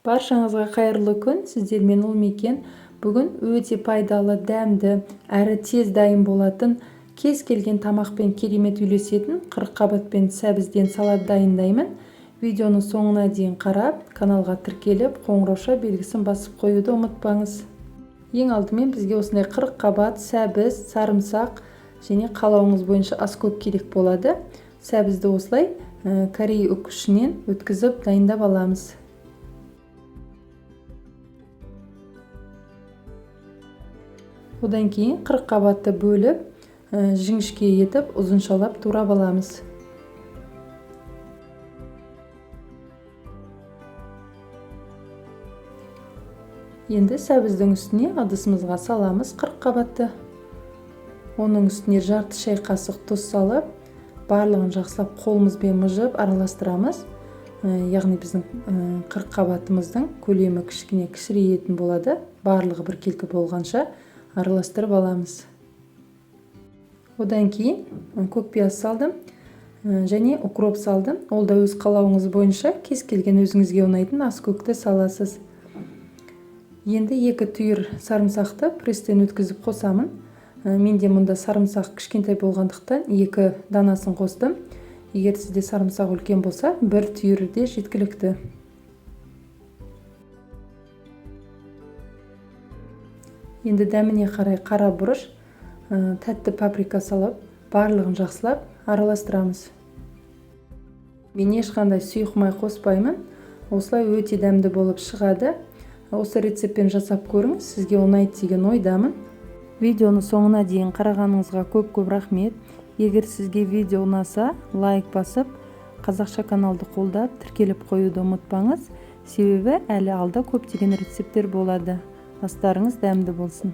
Баршаңызға қайырлы күн. Сіздермен Ұлмекен. Бүгін өте пайдалы, дәмді, әрі тез дайын болатын, кез келген тамақпен керемет үйлесетін қырыққабатпен сәбізден салат дайындаймын. Видеоны соңына дейін қарап, каналға тіркеліп, қоңырауша белгісін басып қоюды ұмытпаңыз. Ең алдымен бізге осындай қырыққабат, сәбіз, сарымсақ және қалауыңыз бойынша аскөк керек болады. Сәбізді осылай корей үккішінен өткізіп дайындап аламыз. Одан кейін қырыққабатты бөліп, жіңішке етіп, ұзыншалап турап аламыз. Енді сәбіздің үстіне ыдысымызға саламыз қырыққабатты. Оның үстіне жарты шай қасық тұз салып, барлығын жақсылап қолымызбен мыжып араластырамыз. Яғни біздің қырыққабатымыздың көлемі кішкене кішірейетін болады. Барлығы біркелкі болғанша араластырып аламыз. Одан кейін көкпияз салдым және укроп салдым. Ол да өз қалауыңыз бойынша кез келген өзіңізге ұнайтын аскөкті саласыз. Енді 2 түйір сарымсақты пресстен өткізіп қосамын. Менде мұнда сарымсақ кішкентай болғандықтан 2 данасын қостым. Егер сізде сарымсақ үлкен болса, 1 түйірі де жеткілікті. Енді дәміне қарай қара бұрыш, тәтті паприка салып, барлығын жақсылап араластырамыз. Мен ешқандай сұйық май қоспаймын. Осылай өте дәмді болып шығады. Осы рецептпен жасап көріңіз, сізге ұнайды деген ойдамын. Видеоны соңына дейін қарағаныңызға көп рахмет. Егер сізге видео ұнаса, лайк басып, қазақша каналды қолдап, тіркеліп қоюды ұмытпаңыз. Себебі әлі алда көптеген рецепттер болады. Астарыңыз дәмді болсын.